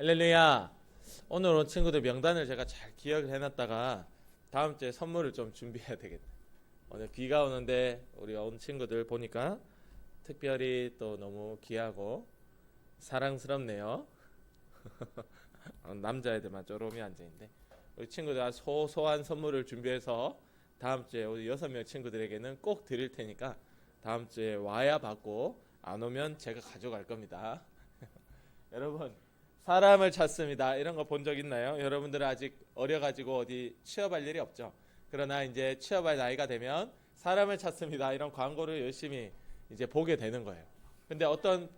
할렐루야. 오늘 온 친구들 명단을 제가 잘 기억을 해놨다가 다음 주에 선물을 좀 준비해야 되겠네. 오늘 비가 오는데 우리 온 친구들 보니까 특별히 또 너무 귀하고 사랑스럽네요. 남자애들만 쪼로미 앉아있는데 우리 친구들 소소한 선물을 준비해서 다음 주에 우리 6명 친구들에게는 꼭 드릴 테니까 다음 주에 와야 받고 안 오면 제가 가져갈 겁니다. 여러분, 사람을 찾습니다. 이런 거 본 적 있나요? 여러분들은 아직 어려가지고 어디 취업할 일이 없죠. 그러나 이제 취업할 나이가 되면 사람을 찾습니다. 이런 광고를 열심히 이제 보게 되는 거예요. 근데 어떤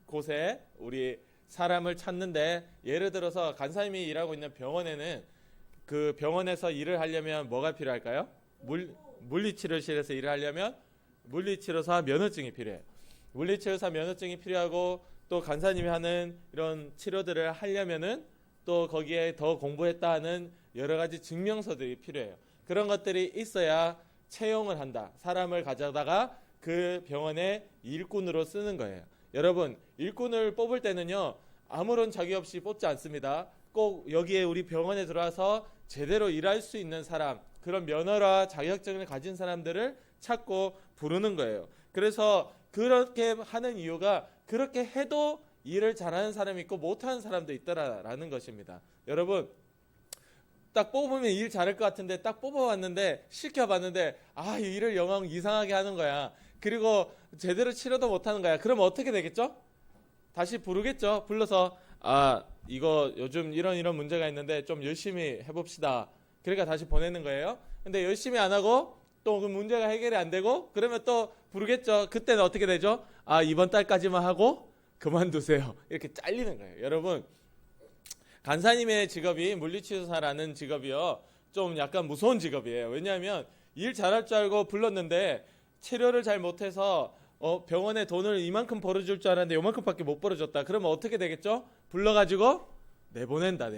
곳에 우리 사람을 찾는데, 예를 들어서 간사님이 일하고 있는 병원에는 그 병원에서 일을 하려면 뭐가 필요할까요? 물리치료실에서 일을 하려면 물리치료사 면허증이 필요해요. 물리치료사 면허증이 필요하고, 또 간사님이 하는 이런 치료들을 하려면은 또 거기에 더 공부했다 하는 여러 가지 증명서들이 필요해요. 그런 것들이 있어야 채용을 한다. 사람을 가져다가 그 병원의 일꾼으로 쓰는 거예요. 여러분, 일꾼을 뽑을 때는요, 아무런 자격 없이 뽑지 않습니다. 꼭 여기에 우리 병원에 들어와서 제대로 일할 수 있는 사람, 그런 면허와 자격증을 가진 사람들을 찾고 부르는 거예요. 그래서 그렇게 하는 이유가, 그렇게 해도 일을 잘하는 사람이 있고 못하는 사람도 있다라는 것입니다. 여러분, 딱 뽑으면 일 잘할 것 같은데 딱 뽑아봤는데, 시켜봤는데 이 일을 영 이상하게 하는 거야. 그리고 제대로 치료도 못하는 거야. 그럼 어떻게 되겠죠? 다시 부르겠죠. 불러서 이거 요즘 이런 문제가 있는데 좀 열심히 해봅시다. 그러니까 다시 보내는 거예요. 근데 열심히 안 하고 또 그 문제가 해결이 안 되고 그러면 또 부르겠죠. 그때는 어떻게 되죠? 이번 달까지만 하고 그만두세요. 이렇게 잘리는 거예요. 여러분, 간사님의 직업이 물리치료사라는 직업이요, 좀 약간 무서운 직업이에요. 왜냐하면 일 잘할 줄 알고 불렀는데 치료를 잘 못해서 병원에 돈을 이만큼 벌어줄 줄 알았는데 요만큼밖에 못 벌어줬다. 그러면 어떻게 되겠죠? 불러가지고 내보낸다.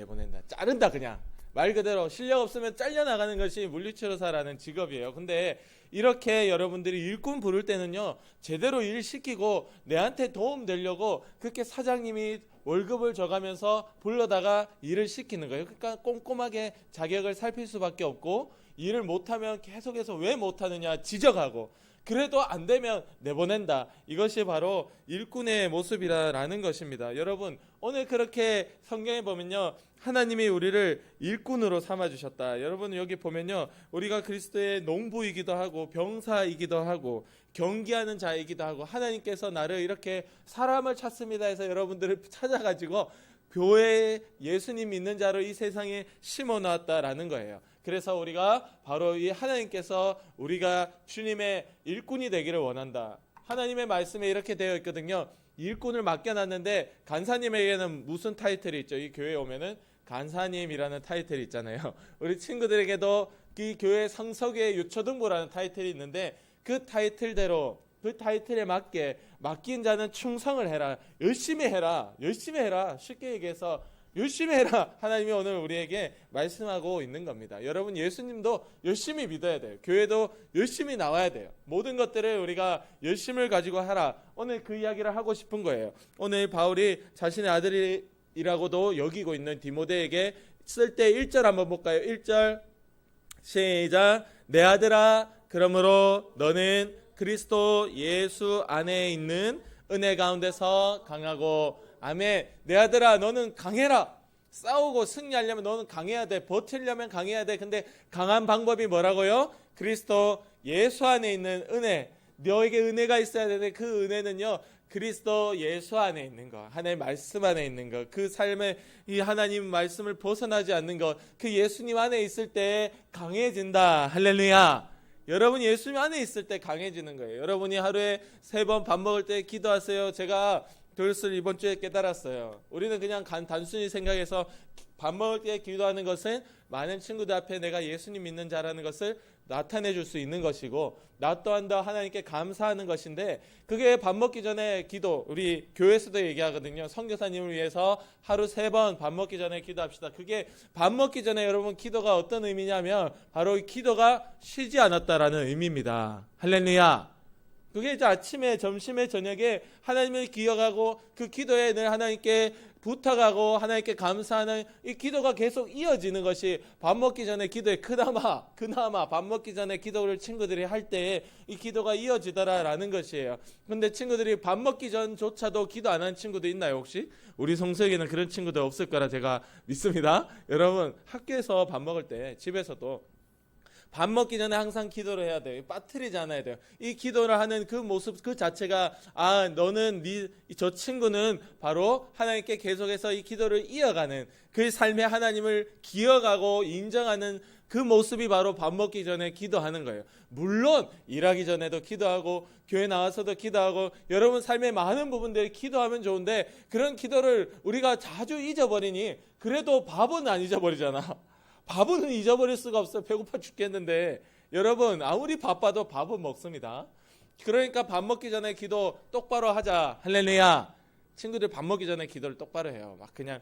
자른다. 그냥 말 그대로 실력 없으면 잘려나가는 것이 물리치료사라는 직업이에요. 근데 이렇게 여러분들이 일꾼 부를 때는요, 제대로 일 시키고 내한테 도움 되려고 그렇게 사장님이 월급을 줘가면서 불러다가 일을 시키는 거예요. 그러니까 꼼꼼하게 자격을 살필 수밖에 없고, 일을 못하면 계속해서 왜 못하느냐 지적하고, 그래도 안 되면 내보낸다. 이것이 바로 일꾼의 모습이라는 것입니다. 여러분, 오늘 그렇게 성경에 보면요, 하나님이 우리를 일꾼으로 삼아주셨다. 여러분, 여기 보면요, 우리가 그리스도의 농부이기도 하고 병사이기도 하고 경기하는 자이기도 하고, 하나님께서 나를 이렇게 사람을 찾습니다 해서 여러분들을 찾아가지고 교회에 예수님 믿는 자로 이 세상에 심어놨다라는 거예요. 그래서 우리가 바로 이 하나님께서 우리가 주님의 일꾼이 되기를 원한다. 하나님의 말씀에 이렇게 되어 있거든요. 일꾼을 맡겨놨는데 간사님에게는 무슨 타이틀이 있죠? 이 교회에 오면은 간사님이라는 타이틀이 있잖아요. 우리 친구들에게도 이 교회 성서교회 유초등부라는 타이틀이 있는데, 그 타이틀대로, 그 타이틀에 맞게 맡긴 자는 충성을 해라. 열심히 해라. 쉽게 얘기해서 열심히 해라. 하나님이 오늘 우리에게 말씀하고 있는 겁니다. 여러분, 예수님도 열심히 믿어야 돼요. 교회도 열심히 나와야 돼요. 모든 것들을 우리가 열심을 가지고 하라. 오늘 그 이야기를 하고 싶은 거예요. 오늘 바울이 자신의 아들이라고도 여기고 있는 디모데에게 쓸 때 1절 한번 볼까요? 1절 시작. 내 아들아, 그러므로 너는 그리스도 예수 안에 있는 은혜 가운데서 강하고, 아멘. 내 아들아, 너는 강해라. 싸우고 승리하려면 너는 강해야 돼. 버티려면 강해야 돼. 근데 강한 방법이 뭐라고요? 그리스도 예수 안에 있는 은혜. 너에게 은혜가 있어야 되는데, 그 은혜는요, 그리스도 예수 안에 있는 것, 하나님의 말씀 안에 있는 것, 그 삶에 이 하나님 말씀을 벗어나지 않는 것, 그 예수님 안에 있을 때 강해진다. 할렐루야. 여러분이 예수님 안에 있을 때 강해지는 거예요. 여러분이 하루에 3번 밥 먹을 때 기도하세요. 제가 그것을 이번 주에 깨달았어요. 우리는 그냥 단순히 생각해서 밥 먹을 때 기도하는 것은 많은 친구들 앞에 내가 예수님 믿는 자라는 것을 나타내 줄 수 있는 것이고, 나 또한 더 하나님께 감사하는 것인데, 그게 밥 먹기 전에 기도, 우리 교회에서도 얘기하거든요. 선교사님을 위해서 하루 3번 밥 먹기 전에 기도합시다. 그게 밥 먹기 전에 여러분 기도가 어떤 의미냐면 바로 기도가 쉬지 않았다라는 의미입니다. 할렐루야. 그게 이제 아침에, 점심에, 저녁에 하나님을 기억하고 그 기도에 늘 하나님께 부탁하고 하나님께 감사하는 이 기도가 계속 이어지는 것이 밥 먹기 전에 기도에 그나마 밥 먹기 전에 기도를 친구들이 할 때 이 기도가 이어지더라라는 것이에요. 근데 친구들이 밥 먹기 전조차도 기도 안 하는 친구도 있나요 혹시? 우리 성서에게는 그런 친구들 없을 거라 제가 믿습니다. 여러분 학교에서 밥 먹을 때 집에서도 밥 먹기 전에 항상 기도를 해야 돼요. 빠뜨리지 않아야 돼요. 이 기도를 하는 그 모습 그 자체가 저 친구는 바로 하나님께 계속해서 이 기도를 이어가는 그 삶의 하나님을 기억하고 인정하는 그 모습이 바로 밥 먹기 전에 기도하는 거예요. 물론 일하기 전에도 기도하고 교회 나와서도 기도하고 여러분 삶의 많은 부분들이 기도하면 좋은데 그런 기도를 우리가 자주 잊어버리니 그래도 밥은 안 잊어버리잖아. 밥은 잊어버릴 수가 없어요. 배고파 죽겠는데 여러분 아무리 바빠도 밥은 먹습니다. 그러니까 밥 먹기 전에 기도 똑바로 하자. 할렐루야. 친구들 밥 먹기 전에 기도를 똑바로 해요. 막 그냥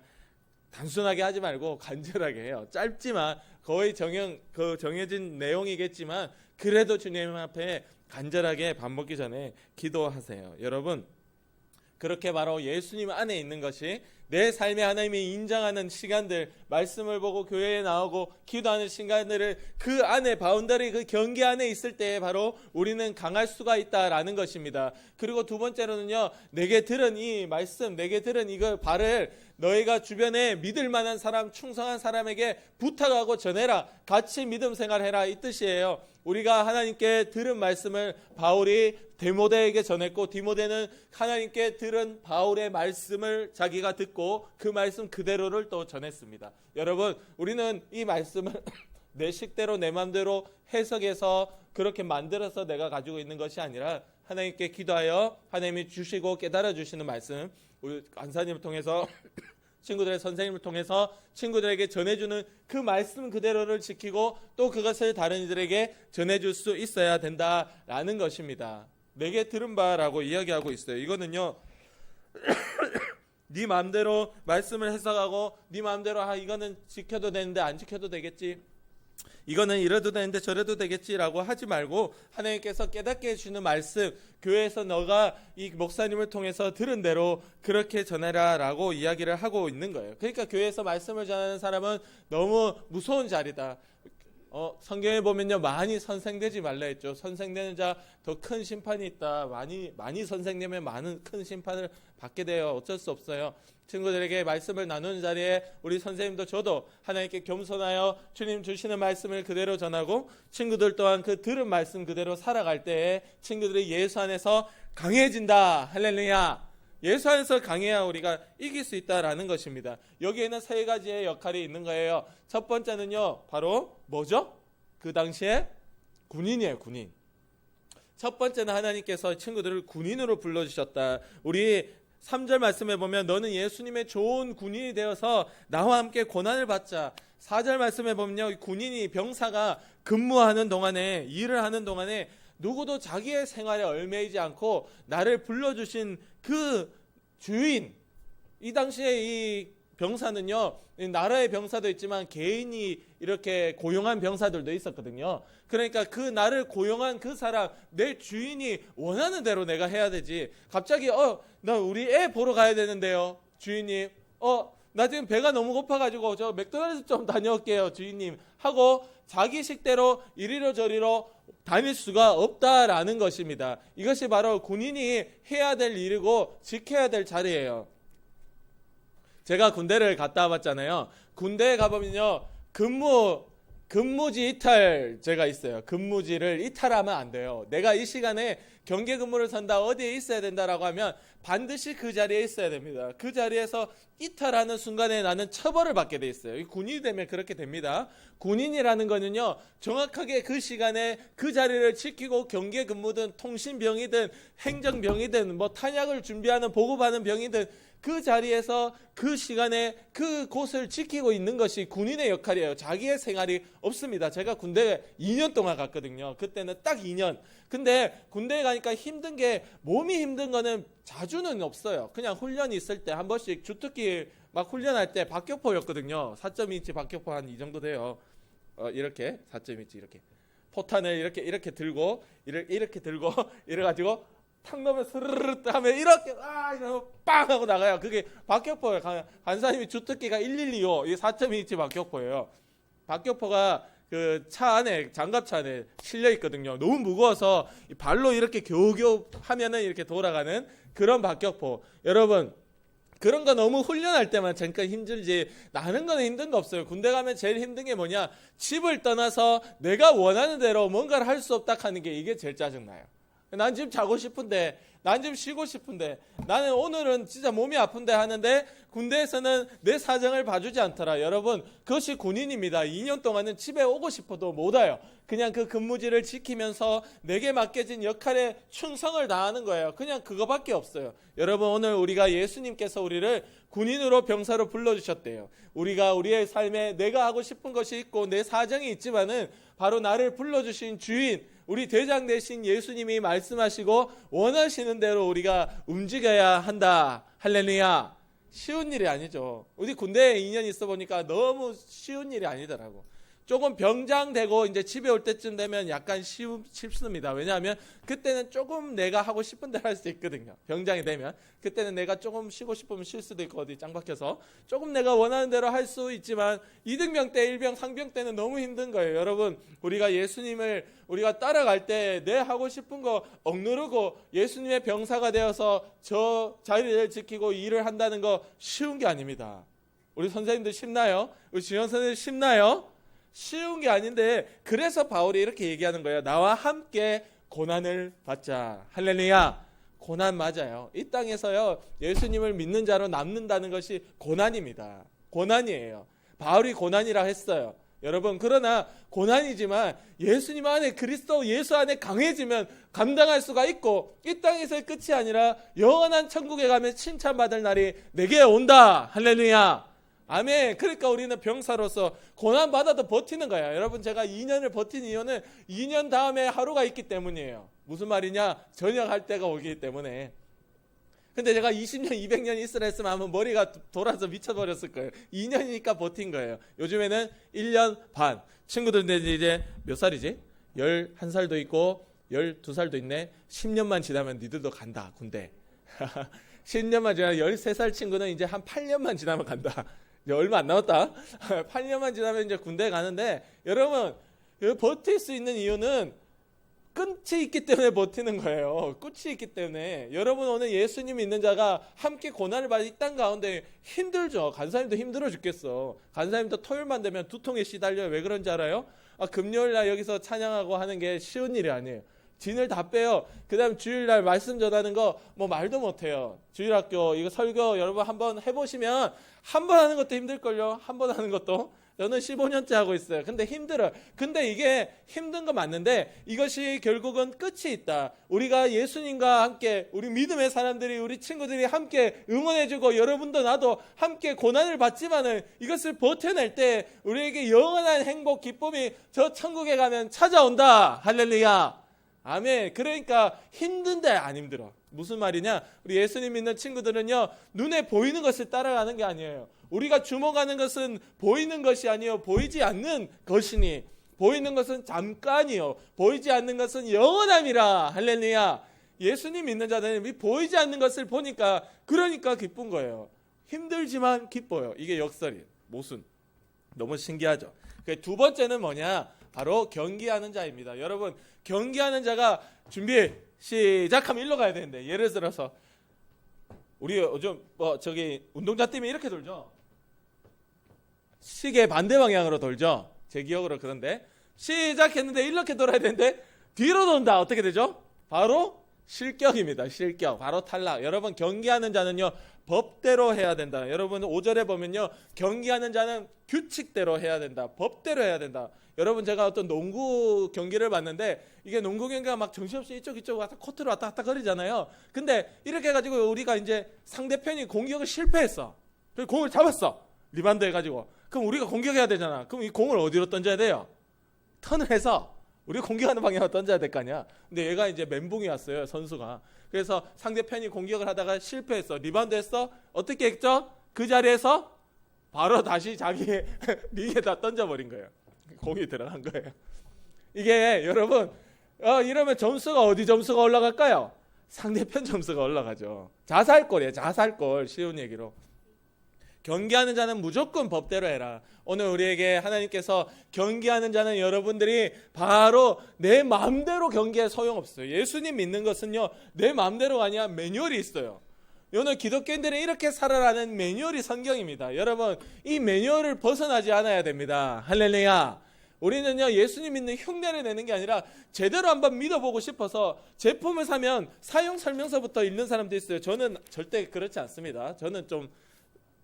단순하게 하지 말고 간절하게 해요. 짧지만 거의 정해진 내용이겠지만 그래도 주님 앞에 간절하게 밥 먹기 전에 기도하세요. 여러분 그렇게 바로 예수님 안에 있는 것이 내 삶의 하나님이 인정하는 시간들, 말씀을 보고 교회에 나오고 기도하는 시간들을 그 안에 바운더리 그 경계 안에 있을 때 바로 우리는 강할 수가 있다라는 것입니다. 그리고 두 번째로는요, 내게 들은 이 말씀, 내게 들은 이거 발을 너희가 주변에 믿을 만한 사람, 충성한 사람에게 부탁하고 전해라. 같이 믿음 생활해라. 이 뜻이에요. 우리가 하나님께 들은 말씀을 바울이 디모데에게 전했고 디모데는 하나님께 들은 바울의 말씀을 자기가 듣고 그 말씀 그대로를 또 전했습니다. 여러분 우리는 이 말씀을 내 식대로 내 마음대로 해석해서 그렇게 만들어서 내가 가지고 있는 것이 아니라 하나님께 기도하여 하나님이 주시고 깨달아 주시는 말씀 우리 간사님을 통해서 친구들의 선생님을 통해서 친구들에게 전해주는 그 말씀 그대로를 지키고 또 그것을 다른 이들에게 전해줄 수 있어야 된다라는 것입니다. 내게 들은 바라고 이야기하고 있어요. 이거는요. 네 마음대로 말씀을 해석하고 네 마음대로 이거는 지켜도 되는데 안 지켜도 되겠지. 이거는 이래도 되는데 저래도 되겠지라고 하지 말고 하나님께서 깨닫게 해주시는 말씀 교회에서 너가 이 목사님을 통해서 들은 대로 그렇게 전해라라고 이야기를 하고 있는 거예요. 그러니까 교회에서 말씀을 전하는 사람은 너무 무서운 자리다. 성경에 보면요 많이 선생되지 말라 했죠. 선생되는 자 더 큰 심판이 있다. 많이 선생되면 많은 큰 심판을 받게 돼요. 어쩔 수 없어요. 친구들에게 말씀을 나누는 자리에 우리 선생님도 저도 하나님께 겸손하여 주님 주시는 말씀을 그대로 전하고 친구들 또한 그 들은 말씀 그대로 살아갈 때에 친구들이 예수 안에서 강해진다. 할렐루야. 예수 안에서 강해야 우리가 이길 수 있다라는 것입니다. 여기에는 세 가지의 역할이 있는 거예요. 첫 번째는요 바로 뭐죠? 그 당시에 군인이에요. 군인. 첫 번째는 하나님께서 친구들을 군인으로 불러주셨다. 우리 3절 말씀에 보면 너는 예수님의 좋은 군인이 되어서 나와 함께 고난을 받자. 4절 말씀에 보면요 군인이 병사가 근무하는 동안에 일을 하는 동안에 누구도 자기의 생활에 얽매이지 않고 나를 불러주신 그 주인, 이 당시에 이 병사는요 나라의 병사도 있지만 개인이 이렇게 고용한 병사들도 있었거든요. 그러니까 그 나를 고용한 그 사람, 내 주인이 원하는 대로 내가 해야 되지. 갑자기 나 우리 애 보러 가야 되는데요 주인님, 나 지금 배가 너무 고파가지고 저 맥도날드 좀 다녀올게요 주인님 하고 자기 식대로 이리로 저리로 다닐 수가 없다라는 것입니다. 이것이 바로 군인이 해야 될 일이고 지켜야 될 자리예요. 제가 군대를 갔다 와봤잖아요. 군대에 가보면요 근무지 이탈제가 있어요. 근무지를 이탈하면 안 돼요. 내가 이 시간에 경계 근무를 선다, 어디에 있어야 된다라고 하면 반드시 그 자리에 있어야 됩니다. 그 자리에서 이탈하는 순간에 나는 처벌을 받게 돼 있어요. 군인이 되면 그렇게 됩니다. 군인이라는 거는요 정확하게 그 시간에 그 자리를 지키고 경계 근무든 통신병이든 행정병이든 뭐 탄약을 준비하는 보급하는 병이든 그 자리에서 그 시간에 그 곳을 지키고 있는 것이 군인의 역할이에요. 자기의 생활이 없습니다. 제가 군대에 2년 동안 갔거든요. 그때는 딱 2년. 근데 군대에 가니까 힘든 게 몸이 힘든 거는 자주는 없어요. 그냥 훈련이 있을 때 한 번씩 주특기 막 훈련할 때 박격포였거든요. 4.2인치 박격포 한 이 정도 돼요. 이렇게 4.2인치 이렇게 포탄을 이렇게 들고 이렇게 들고 이래가지고 탁 넣으면 스르르 하면 이렇게 이러면 빵 하고 나가요. 그게 박격포예요. 간사님이 주특기가 1125 이게 4.2인치 박격포예요. 박격포가 그 차 안에 장갑차 안에 실려 있거든요. 너무 무거워서 발로 이렇게 겨우겨우 하면은 이렇게 돌아가는 그런 박격포. 여러분 그런 거 너무 훈련할 때만 잠깐 힘들지 나는 거는 힘든 거 없어요. 군대 가면 제일 힘든 게 뭐냐? 집을 떠나서 내가 원하는 대로 뭔가를 할 수 없다 하는 게 이게 제일 짜증나요. 난 지금 자고 싶은데, 난 지금 쉬고 싶은데, 나는 오늘은 진짜 몸이 아픈데 하는데 군대에서는 내 사정을 봐주지 않더라. 여러분 그것이 군인입니다. 2년 동안은 집에 오고 싶어도 못 와요. 그냥 그 근무지를 지키면서 내게 맡겨진 역할에 충성을 다하는 거예요. 그냥 그거밖에 없어요. 여러분 오늘 우리가 예수님께서 우리를 군인으로 병사로 불러주셨대요. 우리가 우리의 삶에 내가 하고 싶은 것이 있고 내 사정이 있지만은 바로 나를 불러주신 주인 우리 대장 되신 예수님이 말씀하시고 원하시는 대로 우리가 움직여야 한다. 할렐루야. 쉬운 일이 아니죠. 우리 군대에 2년 있어 보니까 너무 쉬운 일이 아니더라고. 조금 병장되고 이제 집에 올 때쯤 되면 약간 쉽습니다. 왜냐하면 그때는 조금 내가 하고 싶은 대로 할 수 있거든요. 병장이 되면 그때는 내가 조금 쉬고 싶으면 쉴 수도 있고 어디 짱 박혀서 조금 내가 원하는 대로 할 수 있지만 이등병 때, 일병, 상병 때는 너무 힘든 거예요. 여러분 우리가 예수님을 우리가 따라갈 때 내 하고 싶은 거 억누르고 예수님의 병사가 되어서 저 자리를 지키고 일을 한다는 거 쉬운 게 아닙니다. 우리 선생님들 쉽나요? 우리 주영 선생님 쉽나요? 쉬운 게 아닌데 그래서 바울이 이렇게 얘기하는 거예요. 나와 함께 고난을 받자. 할렐루야. 고난 맞아요. 이 땅에서요 예수님을 믿는 자로 남는다는 것이 고난입니다. 고난이에요. 바울이 고난이라 했어요. 여러분 그러나 고난이지만 예수님 안에 그리스도 예수 안에 강해지면 감당할 수가 있고 이 땅에서의 끝이 아니라 영원한 천국에 가면 칭찬받을 날이 내게 온다. 할렐루야. 아멘. 그러니까 우리는 병사로서 고난받아도 버티는 거야. 여러분 제가 2년을 버틴 이유는 2년 다음에 하루가 있기 때문이에요. 무슨 말이냐? 전역할 때가 오기 때문에. 근데 제가 20년 200년 있으라 했으면 아마 머리가 돌아서 미쳐버렸을 거예요. 2년이니까 버틴 거예요. 요즘에는 1년 반. 친구들인데 이제 몇 살이지? 11살도 있고 12살도 있네. 10년만 지나면 니들도 간다 군대. 10년만 지나면 13살 친구는 이제 한 8년만 지나면 간다. 이제 얼마 안 남았다. 8년만 지나면 이제 군대 가는데 여러분 버틸 수 있는 이유는 끝이 있기 때문에 버티는 거예요. 끝이 있기 때문에. 여러분 오늘 예수님 믿는 자가 함께 고난을 받는 이 땅 가운데 힘들죠. 간사님도 힘들어 죽겠어. 간사님도 토요일만 되면 두통에 시달려요. 왜 그런지 알아요? 금요일날 여기서 찬양하고 하는 게 쉬운 일이 아니에요. 진을 다 빼요. 그 다음 주일날 말씀 전하는 거 뭐 말도 못해요. 주일학교 이거 설교 여러분 한번 해보시면 한 번 하는 것도 힘들걸요. 한 번 하는 것도. 저는 15년째 하고 있어요. 근데 힘들어요. 근데 이게 힘든 거 맞는데 이것이 결국은 끝이 있다. 우리가 예수님과 함께 우리 믿음의 사람들이 우리 친구들이 함께 응원해주고 여러분도 나도 함께 고난을 받지만은 이것을 버텨낼 때 우리에게 영원한 행복 기쁨이 저 천국에 가면 찾아온다. 할렐루야. 아멘. 그러니까 힘든데 안 힘들어. 무슨 말이냐? 우리 예수님 믿는 친구들은요 눈에 보이는 것을 따라가는 게 아니에요. 우리가 주목하는 것은 보이는 것이 아니요 보이지 않는 것이니 보이는 것은 잠깐이요 보이지 않는 것은 영원함이라. 할렐루야. 예수님 믿는 자들은 보이지 않는 것을 보니까 그러니까 기쁜 거예요. 힘들지만 기뻐요. 이게 역설이에요. 모순. 너무 신기하죠. 두 번째는 뭐냐? 바로 경기하는 자입니다. 여러분 경기하는 자가 준비 시작하면 일로 가야 되는데 예를 들어서 우리 요즘 저기 운동자 팀이 이렇게 돌죠. 시계 반대 방향으로 돌죠. 제 기억으로 그런데 시작했는데 이렇게 돌아야 되는데 뒤로 돈다. 어떻게 되죠? 바로 실격입니다. 실격. 바로 탈락. 여러분 경기하는 자는요 법대로 해야 된다. 여러분 5절에 보면요 경기하는 자는 규칙대로 해야 된다. 법대로 해야 된다. 여러분 제가 어떤 농구 경기를 봤는데 이게 농구 경기가 막 정신없이 이쪽 왔다 코트로 왔다 갔다 거리잖아요. 근데 이렇게 해가지고 우리가 이제 상대편이 공격을 실패했어. 그래서 공을 잡았어. 리바운드 해가지고. 그럼 우리가 공격해야 되잖아. 그럼 이 공을 어디로 던져야 돼요? 턴을 해서 우리가 공격하는 방향으로 던져야 될 거 아니야. 근데 얘가 이제 멘붕이 왔어요. 선수가. 그래서 상대편이 공격을 하다가 실패했어. 리바운드 했어. 어떻게 했죠? 그 자리에서 바로 다시 자기 링에다 던져버린 거예요. 공이 들어간 거예요. 이게 여러분 이러면 점수가 어디 점수가 올라갈까요? 상대편 점수가 올라가죠. 자살골이에요. 자살골. 쉬운 얘기로. 경계하는 자는 무조건 법대로 해라. 오늘 우리에게 하나님께서 경계하는 자는 여러분들이 바로 내 마음대로 경계해 소용없어요. 예수님 믿는 것은요, 내 마음대로가 아니라 매뉴얼이 있어요. 오늘 기독교인들이 이렇게 살아라는 매뉴얼이 성경입니다. 여러분, 이 매뉴얼을 벗어나지 않아야 됩니다. 할렐루야. 우리는요, 예수님 믿는 흉내를 내는 게 아니라 제대로 한번 믿어보고 싶어서 제품을 사면 사용 설명서부터 읽는 사람도 있어요. 저는 절대 그렇지 않습니다. 저는 좀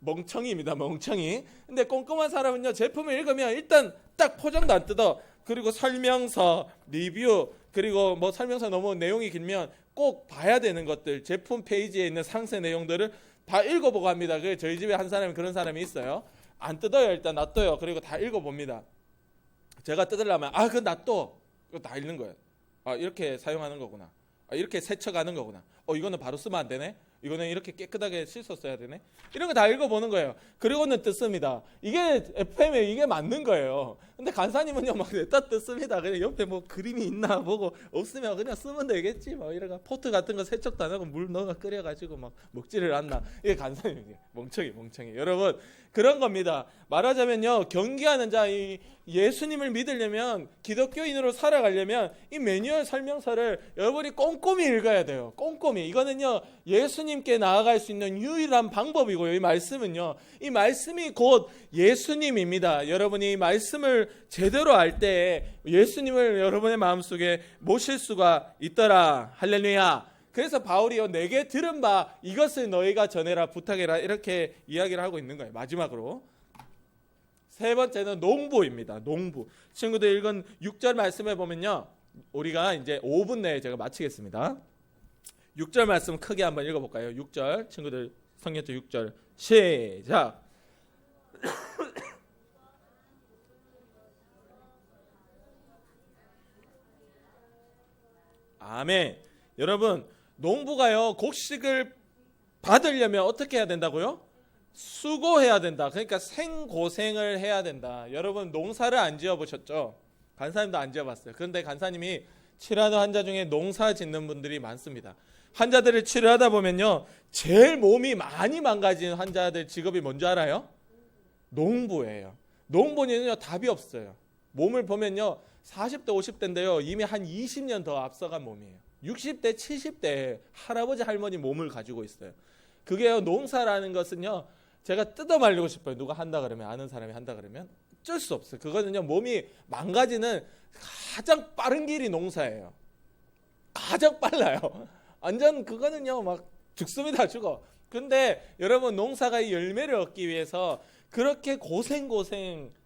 멍청이입니다. 멍청이. 근데 꼼꼼한 사람은요, 제품을 읽으면 일단 딱 포장도 안 뜯어. 그리고 설명서, 리뷰, 그리고 뭐 설명서 너무 내용이 길면 꼭 봐야 되는 것들, 제품 페이지에 있는 상세 내용들을 다 읽어보고 합니다. 그 저희 집에 한 사람이 그런 사람이 있어요. 안 뜯어요. 일단 놔둬요. 그리고 다 읽어봅니다. 제가 뜯으려면 그거 놔둬. 이거 다 읽는 거예요. 이렇게 사용하는 거구나. 이렇게 세척하는 거구나. 이거는 바로 쓰면 안 되네. 이거는 이렇게 깨끗하게 씻어 써야 되네. 이런 거 다 읽어보는 거예요. 그리고는 뜯습니다. 이게 FM에 이게 맞는 거예요. 근데 간사님은요, 막 냈다 뜯습니다. 그냥 옆에 뭐 그림이 있나 보고 없으면 그냥 쓰면 되겠지. 뭐 이래가 포트 같은 거 세척도 안 하고 물 넣어 끓여가지고 막 먹지를 않나. 이게 간사님이에요. 멍청이. 여러분, 그런 겁니다. 말하자면요, 경계하는 자, 이 예수님을 믿으려면, 기독교인으로 살아가려면 이 매뉴얼 설명서를 여러분이 꼼꼼히 읽어야 돼요. 꼼꼼히. 이거는요, 예수님께 나아갈 수 있는 유일한 방법이고요. 이 말씀은요, 이 말씀이 곧 예수님입니다. 여러분이 이 말씀을 제대로 알 때 예수님을 여러분의 마음속에 모실 수가 있더라. 할렐루야. 그래서 바울이요, 내게 들은 바 이것을 너희가 전해라, 부탁해라, 이렇게 이야기를 하고 있는 거예요. 마지막으로 세 번째는 농부입니다. 농부. 친구들 읽은 6절 말씀에 보면요, 우리가 이제 5분 내에 제가 마치겠습니다. 6절 말씀 크게 한번 읽어볼까요? 6절 친구들 성경책 6절 시작. 아멘. 여러분, 농부가요, 곡식을 받으려면 어떻게 해야 된다고요? 수고해야 된다. 그러니까 생고생을 해야 된다. 여러분, 농사를 안 지어보셨죠? 간사님도 안 지어봤어요. 그런데 간사님이 치료하는 환자 중에 농사 짓는 분들이 많습니다. 환자들을 치료하다 보면요, 제일 몸이 많이 망가진 환자들 직업이 뭔지 알아요? 농부예요. 농부는요, 답이 없어요. 몸을 보면요, 40대 50대인데요, 이미 한 20년 더 앞서간 몸이에요. 60대 70대 할아버지 할머니 몸을 가지고 있어요. 그게요, 농사라는 것은요, 제가 뜯어 말리고 싶어요. 누가 한다 그러면, 아는 사람이 한다 그러면 어쩔 수 없어요. 그거는요, 몸이 망가지는 가장 빠른 길이 농사예요. 가장 빨라요. 완전 그거는요, 막 죽습니다. 죽어. 근데 여러분, 농사가 이 열매를 얻기 위해서 그렇게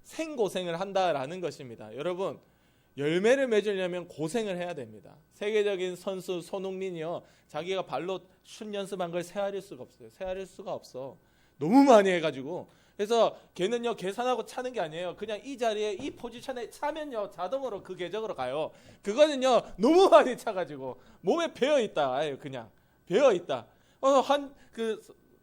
생고생을 한다라는 것입니다. 여러분, 열매를 맺으려면 고생을 해야 됩니다. 세계적인 선수 손흥민이요, 자기가 발로 슛 연습한 걸 세아릴 수가 없어요. 세아릴 수가 없어. 너무 많이 해가지고. 그래서 걔는요, 계산하고 차는 게 아니에요. 그냥 이 자리에 이 포지션에 차면요, 자동으로 그 궤적으로 가요. 그거는요, 너무 많이 차가지고 몸에 배어 있다. 아유, 그냥 배어 있다.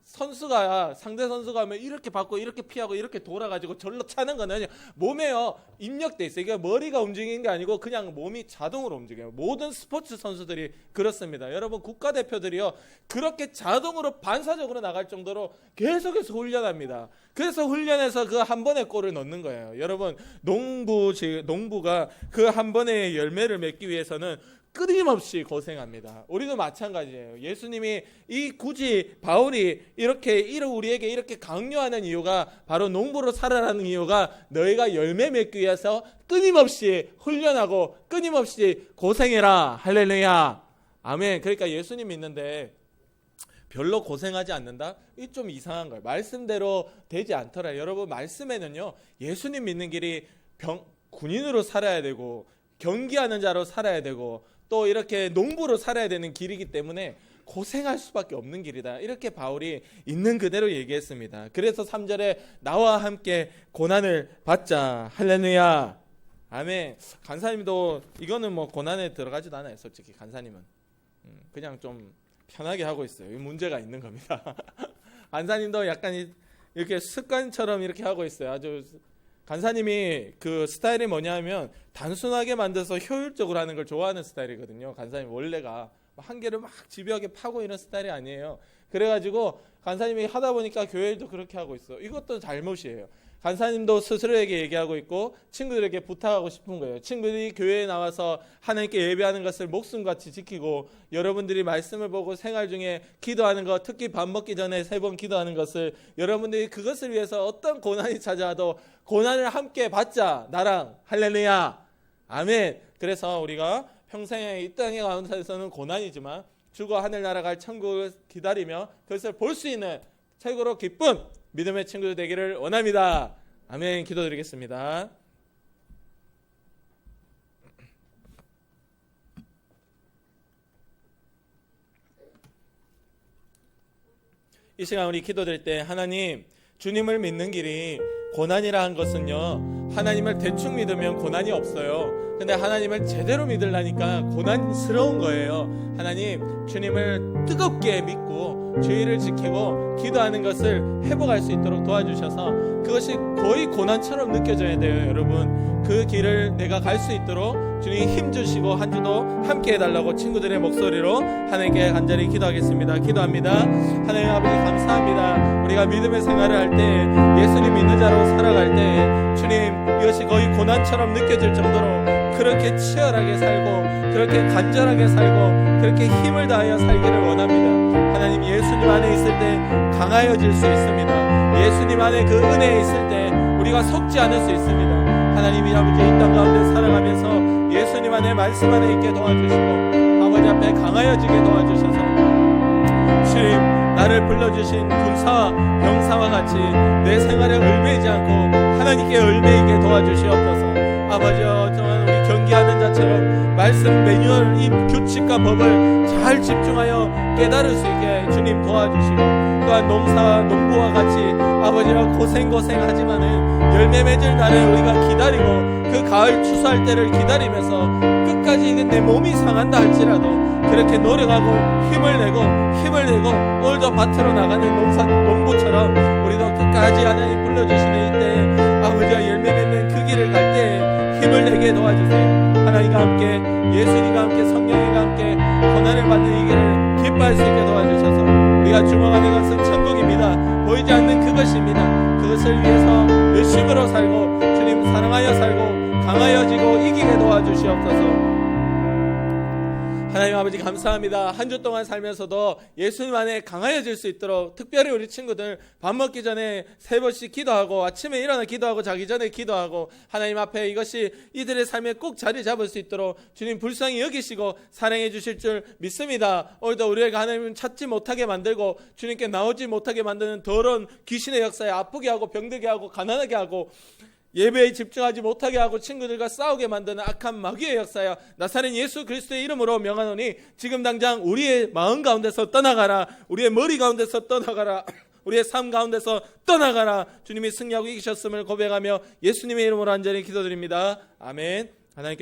선수가, 상대 선수가 하면 이렇게 받고 이렇게 피하고 이렇게 돌아가지고 절로 차는 거는 몸에요, 입력돼 있어요. 이게 머리가 움직이는 게 아니고 그냥 몸이 자동으로 움직여요. 모든 스포츠 선수들이 그렇습니다. 여러분, 국가대표들이요, 그렇게 자동으로 반사적으로 나갈 정도로 계속해서 훈련합니다. 그래서 훈련해서 그 한 번의 골을 넣는 거예요. 여러분, 농부가 그 한 번의 열매를 맺기 위해서는 끊임없이 고생합니다. 우리도 마찬가지예요. 예수님이 굳이 바울이 우리에게 이렇게 강요하는 이유가 바로 농부로 살아라는 이유가 너희가 열매 맺기 위해서 끊임없이 훈련하고 끊임없이 고생해라. 할렐루야. 아멘. 그러니까 예수님 믿는데 별로 고생하지 않는다? 이 좀 이상한 거예요. 말씀대로 되지 않더라. 여러분, 말씀에는요, 예수님 믿는 길이 군인으로 살아야 되고 경기하는 자로 살아야 되고 또 이렇게 농부로 살아야 되는 길이기 때문에 고생할 수밖에 없는 길이다. 이렇게 바울이 있는 그대로 얘기했습니다. 그래서 3절에 나와 함께 고난을 받자. 할렐루야. 아멘. 간사님도 이거는 뭐 고난에 들어가지도 않아요. 솔직히 간사님은 그냥 좀 편하게 하고 있어요. 이 문제가 있는 겁니다. 간사님도 약간 이렇게 습관처럼 이렇게 하고 있어요. 아주 간사님이 그 스타일이 뭐냐면 단순하게 만들어서 효율적으로 하는 걸 좋아하는 스타일이거든요. 간사님 한 개를 막 집요하게 파고 이런 스타일이 아니에요. 그래가지고 간사님이 하다 보니까 교회도 그렇게 하고 있어. 이것도 잘못이에요. 간사님도 스스로에게 얘기하고 있고 친구들에게 부탁하고 싶은 거예요. 친구들이 교회에 나와서 하나님께 예배하는 것을 목숨같이 지키고 여러분들이 말씀을 보고 생활 중에 기도하는 것, 특히 밥 먹기 전에 3번 기도하는 것을 여러분들이 그것을 위해서 어떤 고난이 찾아와도 고난을 함께 받자. 나랑 할렐루야 아멘. 그래서 우리가 평생에 이 땅의 가운데서는 고난이지만 죽어 하늘나라 갈 천국을 기다리며 그것을 볼 수 있는 최고로 기쁜 믿음의 친구들 되기를 원합니다. 아멘. 기도드리겠습니다. 이 시간 우리 기도드릴 때 하나님, 주님을 믿는 길이 고난이라 한 것은요, 하나님을 대충 믿으면 고난이 없어요. 근데 하나님을 제대로 믿으려니까 고난스러운 거예요. 하나님, 주님을 뜨겁게 믿고 주의를 지키고 기도하는 것을 회복할 수 있도록 도와주셔서 그것이 거의 고난처럼 느껴져야 돼요. 여러분, 그 길을 내가 갈 수 있도록 주님 힘주시고 한 주도 함께 해달라고 친구들의 목소리로 하나님께 간절히 기도하겠습니다. 기도합니다. 하나님 아버지 감사합니다. 우리가 믿음의 생활을 할 때, 예수님 믿는 자로 살아갈 때 주님, 이것이 거의 고난처럼 느껴질 정도로 그렇게 치열하게 살고 그렇게 간절하게 살고 그렇게 힘을 다하여 살기를 원합니다. 하나님, 예수님 안에 있을 때 강하여질 수 있습니다. 예수님 안에 그 은혜에 있을 때 우리가 속지 않을 수 있습니다. 하나님이 아버지 이 땅 가운데 살아가면서 예수님 안에 말씀 안에 있게 도와주시고 아버지 앞에 강하여지게 도와주셔서 주님, 나를 불러주신 군사와 병사와 같이 내 생활에 얽매이지 않고 하나님께 얽매이게 도와주시옵소서. 아버지여, 정말 우리 경기하는 자처럼 말씀 매뉴얼, 이 규칙과 법을 잘 집중하여 깨달을 수 있게 주님 도와주시고, 또한 농부와 같이 아버지여 고생하지만은 열매 맺을 날을 우리가 기다리고 그 가을 추수할 때를 기다리면서 끝까지 내 몸이 상한다 할지라도 그렇게 노력하고 힘을 내고 오늘도 밭으로 나가는 농부처럼 우리도 끝까지 하나님 불러주시는 이때 아버지와 열매 맺는 그 길을 갈 때 힘을 내게 도와주세요. 하나님과 함께, 예수님과 함께, 성령님과 함께 고난을 받는 이 길을 기뻐할 수 있게 도와주셔서 우리가 주목하는 것은 천국입니다. 보이지 않는 그것입니다. 그것을 위해서 열심으로 살고 주님 사랑하여 살고 강하여지고 이기게 도와주시옵소서. 하나님 아버지 감사합니다. 한 주 동안 살면서도 예수님 안에 강하여질 수 있도록 특별히 우리 친구들 밥 먹기 전에 3번씩 기도하고 아침에 일어나 기도하고 자기 전에 기도하고 하나님 앞에 이것이 이들의 삶에 꼭 자리 잡을 수 있도록 주님 불쌍히 여기시고 사랑해 주실 줄 믿습니다. 오늘도 우리가 하나님을 찾지 못하게 만들고 주님께 나오지 못하게 만드는 더러운 귀신의 역사에 아프게 하고 병들게 하고 가난하게 하고 예배에 집중하지 못하게 하고 친구들과 싸우게 만드는 악한 마귀의 역사야, 나사렛 예수 그리스도의 이름으로 명하노니 지금 당장 우리의 마음 가운데서 떠나가라. 우리의 머리 가운데서 떠나가라. 우리의 삶 가운데서 떠나가라. 주님이 승리하고 이기셨음을 고백하며 예수님의 이름으로 간절히 기도드립니다. 아멘. 하나님께